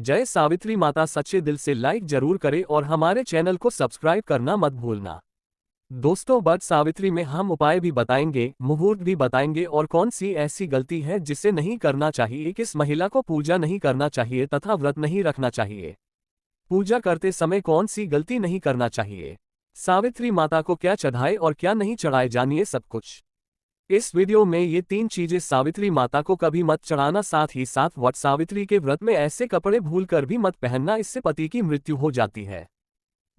जय सावित्री माता। सच्चे दिल से लाइक जरूर करें और हमारे चैनल को सब्सक्राइब करना मत भूलना। दोस्तों, वट सावित्री में हम उपाय भी बताएंगे, मुहूर्त भी बताएंगे और कौन सी ऐसी गलती है जिसे नहीं करना चाहिए, किस महिला को पूजा नहीं करना चाहिए तथा व्रत नहीं रखना चाहिए, पूजा करते समय कौन सी गलती नहीं करना चाहिए, सावित्री माता को क्या चढ़ाए और क्या नहीं चढ़ाए, जानिए सब कुछ इस वीडियो में। ये 3 चीजें सावित्री माता को कभी मत चढ़ाना, साथ ही साथ वट सावित्री के व्रत में ऐसे कपड़े भूलकर भी मत पहनना, इससे पति की मृत्यु हो जाती है।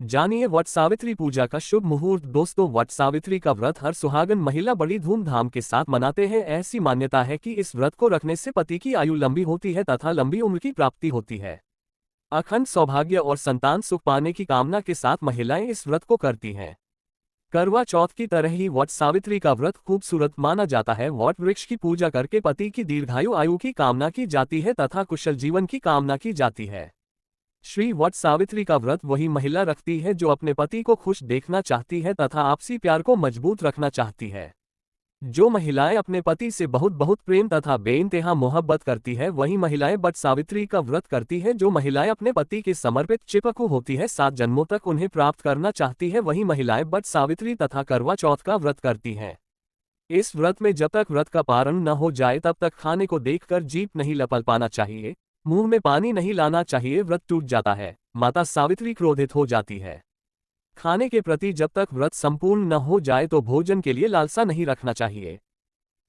जानिए वट सावित्री पूजा का शुभ मुहूर्त। दोस्तों, वट सावित्री का व्रत हर सुहागन महिला बड़ी धूमधाम के साथ मनाते हैं। ऐसी मान्यता है कि इस व्रत को रखने से पति की आयु लंबी होती है तथा लंबी उम्र की प्राप्ति होती है। अखंड सौभाग्य और संतान सुख पाने की कामना के साथ महिलाएं इस व्रत को करती हैं। करवा चौथ की तरह ही वट सावित्री का व्रत खूबसूरत माना जाता है। वट वृक्ष की पूजा करके पति की दीर्घायु आयु की कामना की जाती है तथा कुशल जीवन की कामना की जाती है। श्री वट सावित्री का व्रत वही महिला रखती है जो अपने पति को खुश देखना चाहती है तथा आपसी प्यार को मजबूत रखना चाहती है। जो महिलाएं अपने पति से बहुत बहुत प्रेम तथा बेइंतहा मोहब्बत करती है, वही महिलाएं वट सावित्री का व्रत करती है। जो महिलाएं अपने पति के समर्पित चिपकू होती है, 7 जन्मों तक उन्हें प्राप्त करना चाहती है, वही महिलाएं वट सावित्री तथा करवा चौथ का व्रत करती हैं। इस व्रत में जब तक व्रत का पारण न हो जाए तब तक खाने को देखकर जीभ नहीं लपलपाना चाहिए, मुंह में पानी नहीं लाना चाहिए, व्रत टूट जाता है। माता सावित्री क्रोधित हो जाती है। खाने के प्रति जब तक व्रत संपूर्ण न हो जाए तो भोजन के लिए लालसा नहीं रखना चाहिए।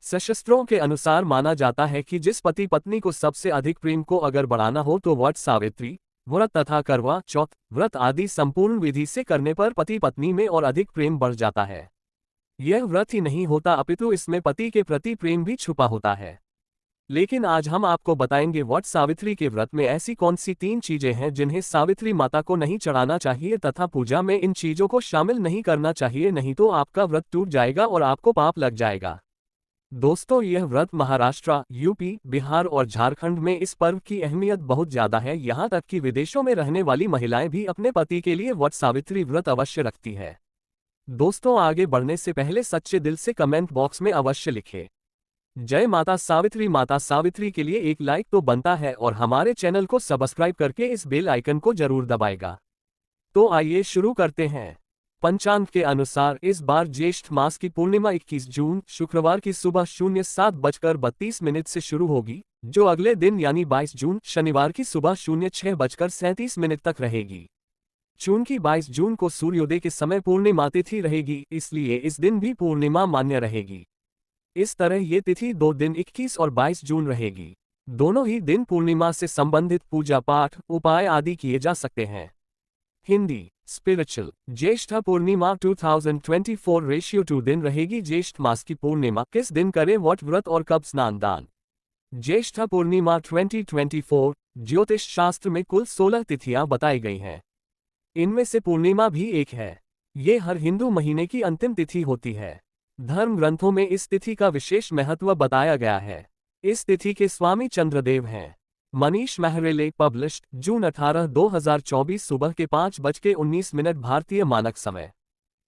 शास्त्रों के अनुसार माना जाता है कि जिस पति पत्नी को सबसे अधिक प्रेम को अगर बढ़ाना हो तो वट सावित्री व्रत तथा करवा चौथ व्रत आदि संपूर्ण विधि से करने पर पति पत्नी में और अधिक प्रेम बढ़ जाता है। यह व्रत ही नहीं होता अपितु इसमें पति के प्रति प्रेम भी छुपा होता है। लेकिन आज हम आपको बताएंगे वट सावित्री के व्रत में ऐसी कौन सी 3 चीजें हैं जिन्हें सावित्री माता को नहीं चढ़ाना चाहिए तथा पूजा में इन चीजों को शामिल नहीं करना चाहिए, नहीं तो आपका व्रत टूट जाएगा और आपको पाप लग जाएगा। दोस्तों, यह व्रत महाराष्ट्र, यूपी, बिहार और झारखंड में इस पर्व की अहमियत बहुत ज्यादा है। यहाँ तक कि विदेशों में रहने वाली महिलाएं भी अपने पति के लिए वट सावित्री व्रत अवश्य रखती है। दोस्तों, आगे बढ़ने से पहले सच्चे दिल से कमेंट बॉक्स में अवश्य लिखें जय माता सावित्री। माता सावित्री के लिए एक लाइक तो बनता है और हमारे चैनल को सब्सक्राइब करके इस बेल आइकन को जरूर दबाएगा। तो आइए शुरू करते हैं। पंचांग के अनुसार इस बार ज्येष्ठ मास की पूर्णिमा 21 जून शुक्रवार की सुबह 07:32 से शुरू होगी, जो अगले दिन यानी 22 जून शनिवार की सुबह 06:37 तक रहेगी। चूंकि 22 जून को सूर्योदय के समय पूर्णिमा तिथि रहेगी, इसलिए इस दिन भी पूर्णिमा मान्य रहेगी। इस तरह ये तिथि 2 दिन 21 और 22 जून रहेगी। दोनों ही दिन पूर्णिमा से संबंधित पूजा पाठ उपाय आदि किए जा सकते हैं। हिंदी स्पिरिचुअल ज्येष्ठ पूर्णिमा 2024 दिन रहेगी। ज्येष्ठ मास की पूर्णिमा किस दिन करें वट व्रत और कब स्नान दान। ज्येष्ठ पूर्णिमा 2024 ज्योतिष शास्त्र में कुल 16 तिथियां बताई गई हैं। इनमें से पूर्णिमा भी एक है। ये हर हिंदू महीने की अंतिम तिथि होती है। धर्म ग्रंथों में इस तिथि का विशेष महत्व बताया गया है। इस तिथि के स्वामी चंद्रदेव हैं। मनीष महरेले पब्लिश्ड जून 18, 2024 सुबह के 5:19 भारतीय मानक समय।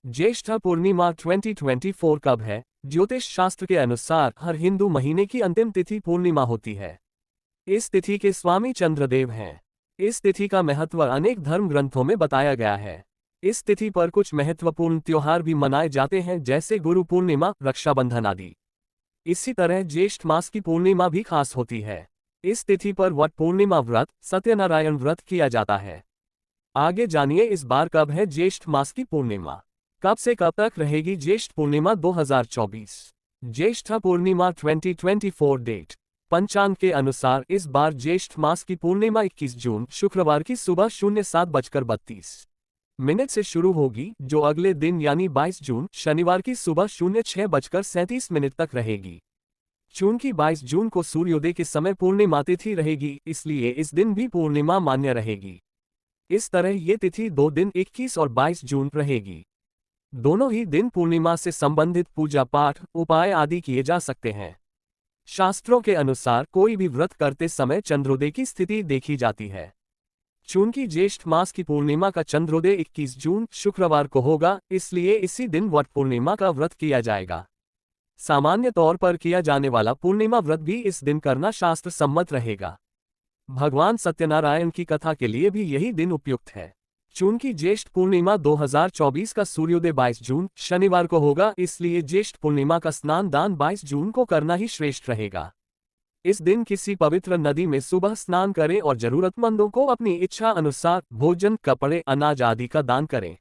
ज्येष्ठ पूर्णिमा 2024 कब है? ज्योतिष शास्त्र के अनुसार हर हिंदू महीने की अंतिम तिथि पूर्णिमा होती है। इस तिथि के स्वामी चंद्रदेव हैं। इस तिथि का महत्व अनेक धर्म ग्रंथों में बताया गया है। इस तिथि पर कुछ महत्वपूर्ण त्योहार भी मनाए जाते हैं, जैसे गुरु पूर्णिमा, रक्षाबंधन आदि। इसी तरह ज्येष्ठ मास की पूर्णिमा भी खास होती है। इस तिथि पर वट पूर्णिमा व्रत, सत्यनारायण व्रत किया जाता है। आगे जानिए इस बार कब है ज्येष्ठ मास की पूर्णिमा, कब से कब तक रहेगी ज्येष्ठ पूर्णिमा 2024। ज्येष्ठ पूर्णिमा 2024 डेट। पंचांग के अनुसार इस बार ज्येष्ठ मास की पूर्णिमा 21 जून शुक्रवार की सुबह 07:32 से शुरू होगी, जो अगले दिन यानी 22 जून शनिवार की सुबह 06:37 तक रहेगी। चूंकि 22 जून को सूर्योदय के समय पूर्णिमा तिथि रहेगी, इसलिए इस दिन भी पूर्णिमा मान्य रहेगी। इस तरह ये तिथि 2 दिन 21 और 22 जून रहेगी। दोनों ही दिन पूर्णिमा से संबंधित पूजा पाठ उपाय आदि किए जा सकते हैं। शास्त्रों के अनुसार कोई भी व्रत करते समय चंद्रोदय की स्थिति देखी जाती है। चूंकि ज्येष्ठ मास की पूर्णिमा का चंद्रोदय 21 जून शुक्रवार को होगा, इसलिए इसी दिन वट पूर्णिमा का व्रत किया जाएगा। सामान्य तौर पर किया जाने वाला पूर्णिमा व्रत भी इस दिन करना शास्त्र सम्मत रहेगा। भगवान सत्यनारायण की कथा के लिए भी यही दिन उपयुक्त है। चूंकि ज्येष्ठ पूर्णिमा 2024 का सूर्योदय 22 जून शनिवार को होगा, इसलिए ज्येष्ठ पूर्णिमा का स्नान दान 22 जून को करना ही श्रेष्ठ रहेगा। इस दिन किसी पवित्र नदी में सुबह स्नान करें और जरूरतमंदों को अपनी इच्छा अनुसार भोजन, कपड़े, अनाज आदि का दान करें।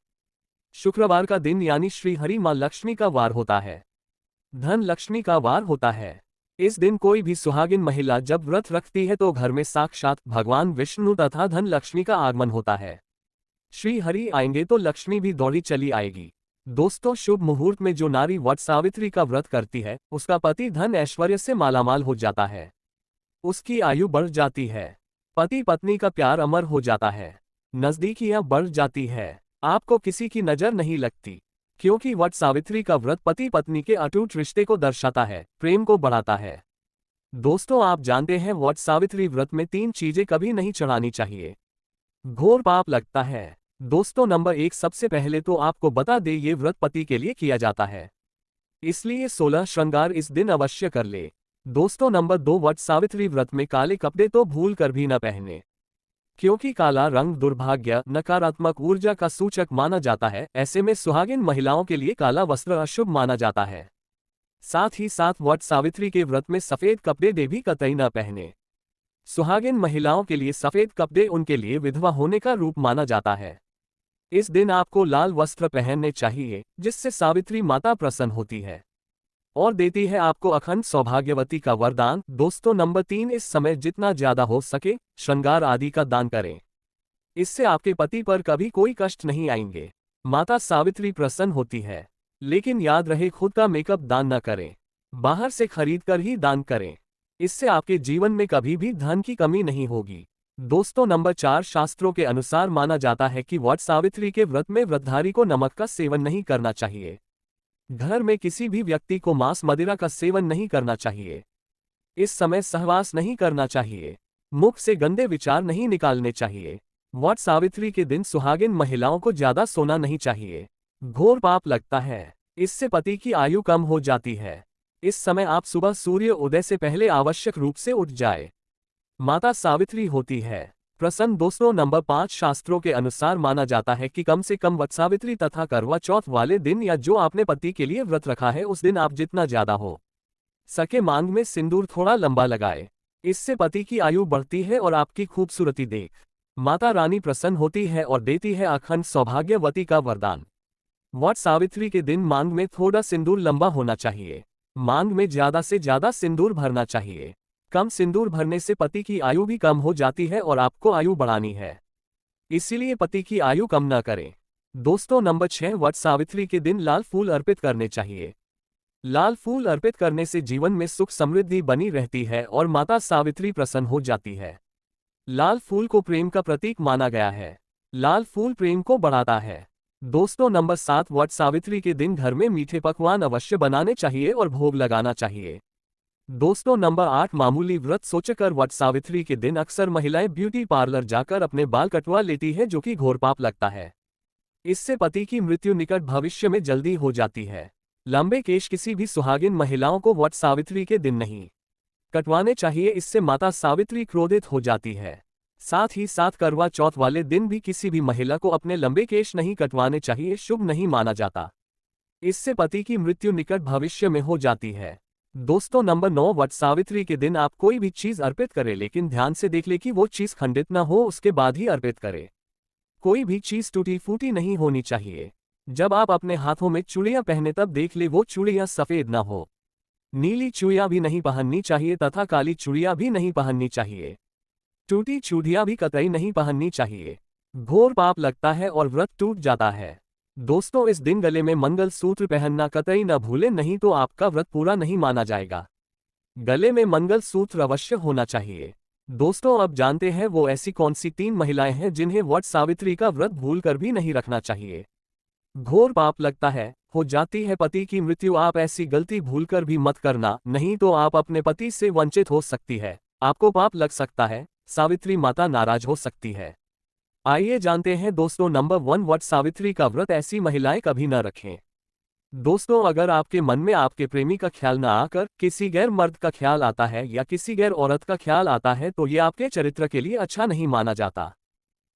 शुक्रवार का दिन यानी श्री हरि मां लक्ष्मी का वार होता है। धन लक्ष्मी का वार होता है। इस दिन कोई भी सुहागिन महिला जब व्रत रखती है तो घर में साक्षात भगवान विष्णु तथा धन लक्ष्मी का आगमन होता है। श्री हरि आएंगे तो लक्ष्मी भी दौड़ी चली आएगी। दोस्तों, शुभ मुहूर्त में जो नारी वट सावित्री का व्रत करती है उसका पति धन ऐश्वर्य से मालामाल हो जाता है। उसकी आयु बढ़ जाती है। पति पत्नी का प्यार अमर हो जाता है। नजदीकियां बढ़ जाती है। आपको किसी की नजर नहीं लगती, क्योंकि वट सावित्री का व्रत पति पत्नी के अटूट रिश्ते को दर्शाता है, प्रेम को बढ़ाता है। दोस्तों, आप जानते हैं वट सावित्री व्रत में 3 चीजें कभी नहीं चढ़ानी चाहिए, घोर पाप लगता है। दोस्तों, नंबर 1, सबसे पहले तो आपको बता दें ये व्रत पति के लिए किया जाता है, इसलिए 16 श्रृंगार इस दिन अवश्य कर ले। दोस्तों, नंबर 2, वट सावित्री व्रत में काले कपड़े तो भूल कर भी न पहने, क्योंकि काला रंग दुर्भाग्य, नकारात्मक ऊर्जा का सूचक माना जाता है। ऐसे में सुहागिन महिलाओं के लिए काला वस्त्र अशुभ माना जाता है। साथ ही साथ वट सावित्री के व्रत में सफेद कपड़े भी कतई न पहने। सुहागिन महिलाओं के लिए सफेद कपड़े उनके लिए विधवा होने का रूप माना जाता है। इस दिन आपको लाल वस्त्र पहनने चाहिए, जिससे सावित्री माता प्रसन्न होती है और देती है आपको अखंड सौभाग्यवती का वरदान। दोस्तों, नंबर 3, इस समय जितना ज्यादा हो सके श्रृंगार आदि का दान करें। इससे आपके पति पर कभी कोई कष्ट नहीं आएंगे। माता सावित्री प्रसन्न होती है। लेकिन याद रहे, खुद का मेकअप दान न करें, बाहर से खरीद कर ही दान करें। इससे आपके जीवन में कभी भी धन की कमी नहीं होगी। दोस्तों, नंबर 4, शास्त्रों के अनुसार माना जाता है कि वट सावित्री के व्रत में व्रतधारी को नमक का सेवन नहीं करना चाहिए। घर में किसी भी व्यक्ति को मांस मदिरा का सेवन नहीं करना चाहिए। इस समय सहवास नहीं करना चाहिए। मुख से गंदे विचार नहीं निकालने चाहिए। वट सावित्री के दिन सुहागिन महिलाओं को ज्यादा सोना नहीं चाहिए, घोर पाप लगता है। इससे पति की आयु कम हो जाती है। इस समय आप सुबह सूर्य उदय से पहले आवश्यक रूप से उठ जाए। माता सावित्री होती है प्रसन्न। दोस्तों, नंबर 5, शास्त्रों के अनुसार माना जाता है कि कम से कम वट सावित्री तथा करवा चौथ वाले दिन या जो आपने पति के लिए व्रत रखा है उस दिन आप जितना ज्यादा हो सके मांग में सिंदूर थोड़ा लंबा लगाए। इससे पति की आयु बढ़ती है और आपकी खूबसूरती देख माता रानी प्रसन्न होती है और देती है अखंड सौभाग्यवती का वरदान। वट सावित्री के दिन मांग में थोड़ा सिंदूर लंबा होना चाहिए। मांग में ज्यादा से ज्यादा सिंदूर भरना चाहिए। कम सिंदूर भरने से पति की आयु भी कम हो जाती है और आपको आयु बढ़ानी है, इसीलिए पति की आयु कम न करें। दोस्तों, नंबर 6, वट सावित्री के दिन लाल फूल अर्पित करने चाहिए। लाल फूल अर्पित करने से जीवन में सुख समृद्धि बनी रहती है और माता सावित्री प्रसन्न हो जाती है। लाल फूल को प्रेम का प्रतीक माना गया है। लाल फूल प्रेम को बढ़ाता है। दोस्तों, नंबर 7, वट सावित्री के दिन घर में मीठे पकवान अवश्य बनाने चाहिए और भोग लगाना चाहिए। दोस्तों, नंबर 8, मामूली व्रत सोचकर वट सावित्री के दिन अक्सर महिलाएं ब्यूटी पार्लर जाकर अपने बाल कटवा लेती है, जो कि घोर पाप लगता है। इससे पति की मृत्यु निकट भविष्य में जल्दी हो जाती है। लंबे केश किसी भी सुहागिन महिलाओं को वट सावित्री के दिन नहीं कटवाने चाहिए, इससे माता सावित्री क्रोधित हो जाती है। साथ ही साथ करवा चौथ वाले दिन भी किसी भी महिला को अपने लंबे केश नहीं कटवाने चाहिए, शुभ नहीं माना जाता। इससे पति की मृत्यु निकट भविष्य में हो जाती है। दोस्तों, नंबर 9, वट सावित्री के दिन आप कोई भी चीज अर्पित करें, लेकिन ध्यान से देख ले कि वो चीज खंडित न हो, उसके बाद ही अर्पित करें। कोई भी चीज टूटी फूटी नहीं होनी चाहिए। जब आप अपने हाथों में चूड़ियां पहने तब देख ले वो चूड़ियां सफेद न हो। नीली चूड़ियां भी नहीं पहननी चाहिए तथा काली चूड़ियां भी नहीं पहननी चाहिए। टूटी चूड़ियां भी कतई नहीं पहननी चाहिए, घोर पाप लगता है और व्रत टूट जाता है। दोस्तों, इस दिन गले में मंगल सूत्र पहनना कतई न भूलें, नहीं तो आपका व्रत पूरा नहीं माना जाएगा। गले में मंगल सूत्र अवश्य होना चाहिए। दोस्तों, अब जानते हैं वो ऐसी कौन सी 3 महिलाएं हैं जिन्हें वट सावित्री का व्रत भूलकर भी नहीं रखना चाहिए। घोर पाप लगता है, हो जाती है पति की मृत्यु। आप ऐसी गलती भूलकर भी मत करना, नहीं तो आप अपने पति से वंचित हो सकती है, आपको पाप लग सकता है, सावित्री माता नाराज हो सकती है। आइए जानते हैं दोस्तों, नंबर 1, वट सावित्री का व्रत ऐसी महिलाएं कभी न रखें दोस्तों, अगर आपके मन में आपके प्रेमी का ख्याल न आकर किसी गैर मर्द का ख्याल आता है या किसी गैर औरत का ख्याल आता है तो ये आपके चरित्र के लिए अच्छा नहीं माना जाता।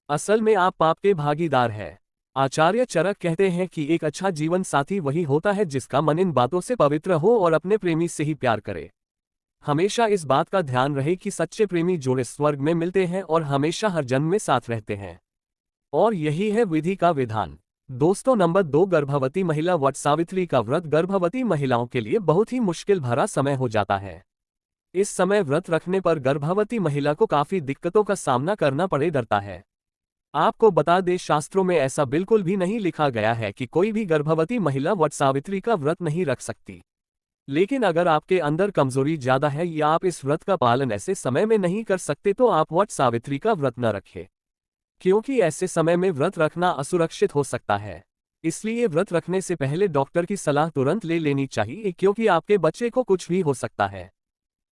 असल में आप पाप के भागीदार हैं। आचार्य चरक कहते हैं कि एक अच्छा जीवन साथी वही होता है जिसका मन इन बातों से पवित्र हो और अपने प्रेमी से ही प्यार करे। हमेशा इस बात का ध्यान रहे कि सच्चे प्रेमी जोड़े स्वर्ग में मिलते हैं और हमेशा हर जन्म में साथ रहते हैं। और यही है विधि का विधान। दोस्तों, नंबर 2, गर्भवती महिला। वट सावित्री का व्रत गर्भवती महिलाओं के लिए बहुत ही मुश्किल भरा समय हो जाता है। इस समय व्रत रखने पर गर्भवती महिला को काफी दिक्कतों का सामना करना पड़े डरता है। आपको बता दें, शास्त्रों में ऐसा बिल्कुल भी नहीं लिखा गया है कि कोई भी गर्भवती महिला वट सावित्री का व्रत नहीं रख सकती। लेकिन अगर आपके अंदर कमजोरी ज्यादा है या आप इस व्रत का पालन ऐसे समय में नहीं कर सकते तो आप वट सावित्री का व्रत न रखें, क्योंकि ऐसे समय में व्रत रखना असुरक्षित हो सकता है। इसलिए व्रत रखने से पहले डॉक्टर की सलाह तुरंत ले लेनी चाहिए, क्योंकि आपके बच्चे को कुछ भी हो सकता है।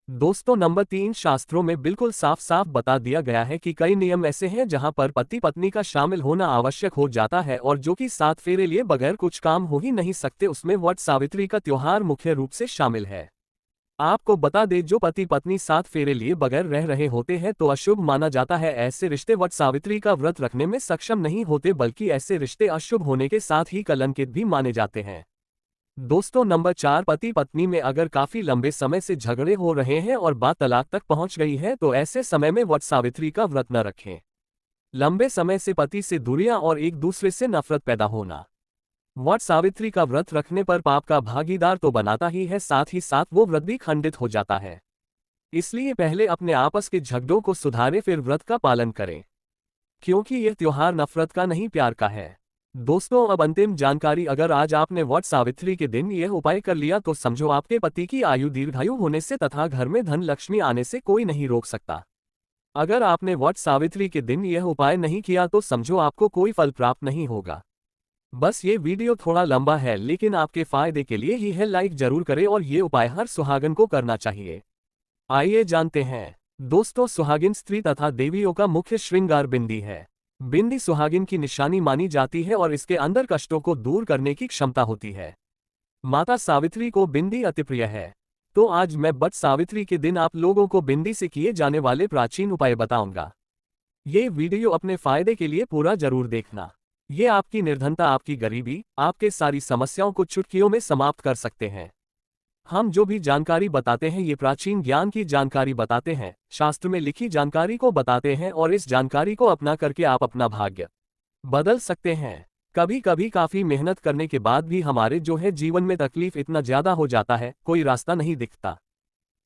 दोस्तों, नंबर 3, शास्त्रों में बिल्कुल साफ साफ बता दिया गया है कि कई नियम ऐसे हैं जहां पर पति पत्नी का शामिल होना आवश्यक हो जाता है और जो कि 7 फेरे लिए बगैर कुछ काम हो ही नहीं सकते, उसमें वट सावित्री का त्योहार मुख्य रूप से शामिल है। आपको बता दें, जो पति पत्नी 7 फेरे लिए बगैर रह रहे होते हैं तो अशुभ माना जाता है। ऐसे रिश्ते वट सावित्री का व्रत रखने में सक्षम नहीं होते, बल्कि ऐसे रिश्ते अशुभ होने के साथ ही कलंकित भी माने जाते हैं। दोस्तों, नंबर 4, पति पत्नी में अगर काफी लंबे समय से झगड़े हो रहे हैं और बात तलाक तक पहुंच गई है तो ऐसे समय में वट सावित्री का व्रत न रखें। लंबे समय से पति से दूरियां और एक दूसरे से नफरत पैदा होना। वट सावित्री का व्रत रखने पर पाप का भागीदार तो बनाता ही है, साथ ही साथ वो व्रत भी खंडित हो जाता है। इसलिए पहले अपने आपस के झगड़ों को सुधारें, फिर व्रत का पालन करें, क्योंकि यह त्योहार नफरत का नहीं प्यार का है। दोस्तों, अब अंतिम जानकारी। अगर आज आपने वट सावित्री के दिन यह उपाय कर लिया तो समझो आपके पति की आयु दीर्घायु होने से तथा घर में धन लक्ष्मी आने से कोई नहीं रोक सकता। अगर आपने वट सावित्री के दिन यह उपाय नहीं किया तो समझो आपको कोई फल प्राप्त नहीं होगा। बस ये वीडियो थोड़ा लंबा है लेकिन आपके फायदे के लिए ही है, लाइक जरूर करें और ये उपाय हर सुहागन को करना चाहिए। आइए जानते हैं। दोस्तों, सुहागिन स्त्री तथा देवियों का मुख्य श्रृंगार बिंदी है। बिंदी सुहागिन की निशानी मानी जाती है और इसके अंदर कष्टों को दूर करने की क्षमता होती है। माता सावित्री को बिंदी अति प्रिय है। तो आज मैं वट सावित्री के दिन आप लोगों को बिंदी से किए जाने वाले प्राचीन उपाय बताऊंगा। ये वीडियो अपने फायदे के लिए पूरा जरूर देखना। ये आपकी निर्धनता, आपकी गरीबी, आपके सारी समस्याओं को चुटकियों में समाप्त कर सकते हैं। हम जो भी जानकारी बताते हैं ये प्राचीन ज्ञान की जानकारी बताते हैं, शास्त्र में लिखी जानकारी को बताते हैं और इस जानकारी को अपना करके आप अपना भाग्य बदल सकते हैं। कभी कभी काफी मेहनत करने के बाद भी हमारे जो है जीवन में तकलीफ इतना ज्यादा हो जाता है, कोई रास्ता नहीं दिखता।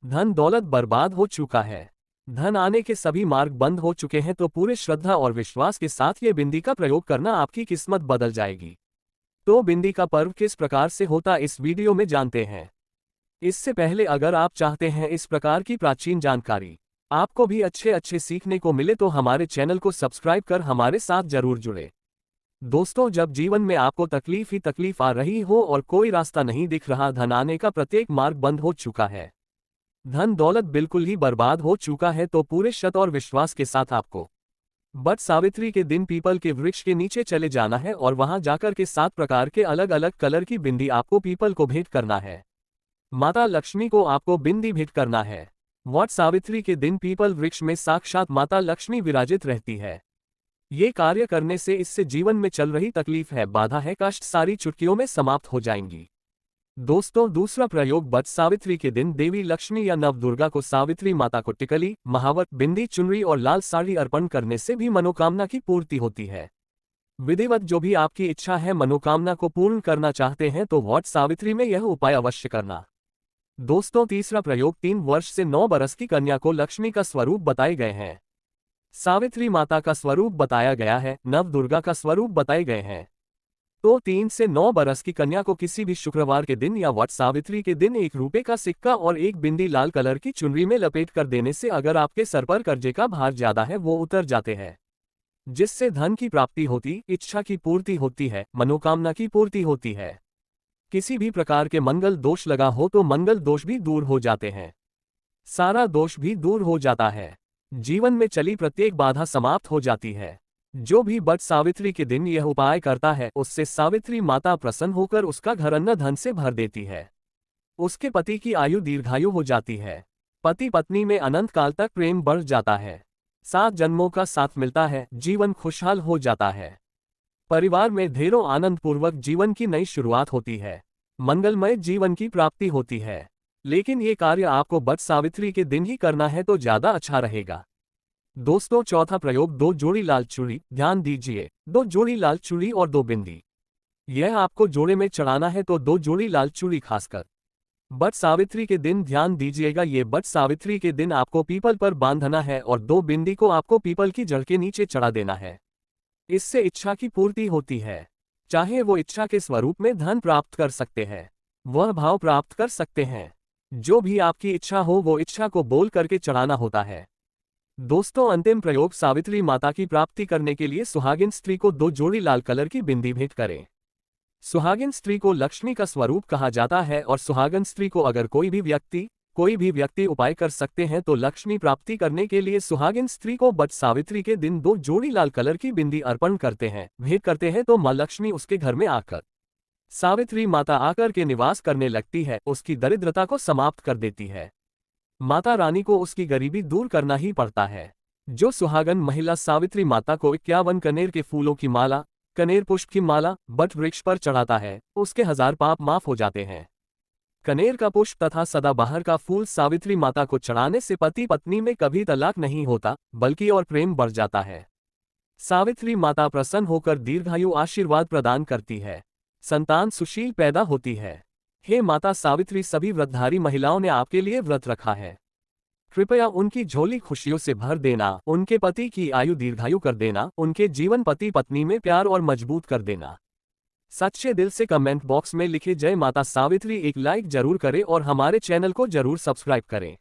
धन दौलत बर्बाद हो चुका है, धन आने के सभी मार्ग बंद हो चुके हैं, तो पूरे श्रद्धा और विश्वास के साथ ये बिंदी का प्रयोग करना आपकी किस्मत बदल जाएगी। तो बिंदी का पर्व किस प्रकार से होता इस वीडियो में जानते हैं। इससे पहले अगर आप चाहते हैं इस प्रकार की प्राचीन जानकारी आपको भी अच्छे सीखने को मिले तो हमारे चैनल को सब्सक्राइब कर हमारे साथ जरूर जुड़े। दोस्तों, जब जीवन में आपको तकलीफ ही तकलीफ आ रही हो और कोई रास्ता नहीं दिख रहा, धन आने का प्रत्येक मार्ग बंद हो चुका है, धन दौलत बिल्कुल ही बर्बाद हो चुका है, तो पूरे श्रद्धा और विश्वास के साथ आपको वट सावित्री के दिन पीपल के वृक्ष के नीचे चले जाना है और वहां जाकर के 7 प्रकार के अलग अलग कलर की बिंदी आपको पीपल को भेंट करना है। माता लक्ष्मी को आपको बिंदी भेंट करना है। वट सावित्री के दिन पीपल वृक्ष में साक्षात माता लक्ष्मी विराजित रहती है। ये कार्य करने से इससे जीवन में चल रही तकलीफ है, बाधा है, कष्ट सारी चुटकियों में समाप्त हो जाएंगी। दोस्तों, दूसरा प्रयोग वट सावित्री के दिन देवी लक्ष्मी या नवदुर्गा को सावित्री माता को टिकली, महावत, बिंदी, चुनरी और लाल साड़ी अर्पण करने से भी मनोकामना की पूर्ति होती है। विधिवत जो भी आपकी इच्छा है, मनोकामना को पूर्ण करना चाहते हैं तो वट सावित्री में यह उपाय अवश्य करना। दोस्तों, तीसरा प्रयोग 3 वर्ष से 9 बरस की कन्या को लक्ष्मी का स्वरूप बताए गए हैं, सावित्री माता का स्वरूप बताया गया है, नवदुर्गा का स्वरूप बताए गए हैं। तो 3 से 9 बरस की कन्या को किसी भी शुक्रवार के दिन या वट सावित्री के दिन 1 रुपए का सिक्का और 1 बिंदी लाल कलर की चुनरी में लपेट कर देने से अगर आपके सर पर कर्जे का भार ज्यादा है वो उतर जाते हैं, जिससे धन की प्राप्ति होती, इच्छा की पूर्ति होती है, मनोकामना की पूर्ति होती है। किसी भी प्रकार के मंगल दोष लगा हो तो मंगल दोष भी दूर हो जाते हैं, सारा दोष भी दूर हो जाता है, जीवन में चली प्रत्येक बाधा समाप्त हो जाती है। जो भी वट सावित्री के दिन यह उपाय करता है उससे सावित्री माता प्रसन्न होकर उसका घर अन्न धन से भर देती है। उसके पति की आयु दीर्घायु हो जाती है। पति पत्नी में अनंत काल तक प्रेम बढ़ जाता है। 7 जन्मों का साथ मिलता है, जीवन खुशहाल हो जाता है। परिवार में ढेरों आनंद पूर्वक जीवन की नई शुरुआत होती है। मंगलमय जीवन की प्राप्ति होती है। लेकिन ये कार्य आपको वट सावित्री के दिन ही करना है तो ज्यादा अच्छा रहेगा। दोस्तों, चौथा प्रयोग 2 जोड़ी लाल चूड़ी। ध्यान दीजिए, 2 जोड़ी लाल चूड़ी और 2 बिंदी। यह आपको जोड़े में चढ़ाना है तो 2 जोड़ी लाल चूड़ी खासकर वट सावित्री के दिन ध्यान दीजिएगा। ये वट सावित्री के दिन आपको पीपल पर बांधना है और 2 बिंदी को आपको पीपल की जड़ के नीचे चढ़ा देना है। इससे इच्छा की पूर्ति होती है। चाहे वो इच्छा के स्वरूप में धन प्राप्त कर सकते हैं, वह भाव प्राप्त कर सकते हैं। जो भी आपकी इच्छा हो वो इच्छा को बोल करके चढ़ाना होता है। दोस्तों, अंतिम प्रयोग सावित्री माता की प्राप्ति करने के लिए सुहागिन स्त्री को 2 जोड़ी लाल कलर की बिंदी भेंट करें। सुहागिन स्त्री को लक्ष्मी का स्वरूप कहा जाता है और सुहागन स्त्री को अगर कोई भी व्यक्ति उपाय कर सकते हैं तो लक्ष्मी प्राप्ति करने के लिए सुहागिन स्त्री को वट सावित्री के दिन 2 जोड़ी लाल कलर की बिंदी अर्पण करते हैं, भेंट करते हैं तो मां लक्ष्मी उसके घर में आकर सावित्री माता आकर के निवास करने लगती है, उसकी दरिद्रता को समाप्त कर देती है। माता रानी को उसकी गरीबी दूर करना ही पड़ता है। जो सुहागन महिला सावित्री माता को 51 कनेर के फूलों की माला, कनेर पुष्प की माला वट वृक्ष पर चढ़ाता है, उसके 1000 पाप माफ हो जाते हैं। कनेर का पुष्प तथा सदाबहार का फूल सावित्री माता को चढ़ाने से पति पत्नी में कभी तलाक नहीं होता, बल्कि और प्रेम बढ़ जाता है। सावित्री माता प्रसन्न होकर दीर्घायु आशीर्वाद प्रदान करती है। संतान सुशील पैदा होती है। हे माता सावित्री, सभी व्रतधारी महिलाओं ने आपके लिए व्रत रखा है। कृपया उनकी झोली खुशियों से भर देना, उनके पति की आयु दीर्घायु कर देना, उनके जीवन पति पत्नी में प्यार और मजबूत कर देना। सच्चे दिल से कमेंट बॉक्स में लिखे जय माता सावित्री एक लाइक जरूर करें और हमारे चैनल को जरूर सब्सक्राइब करें।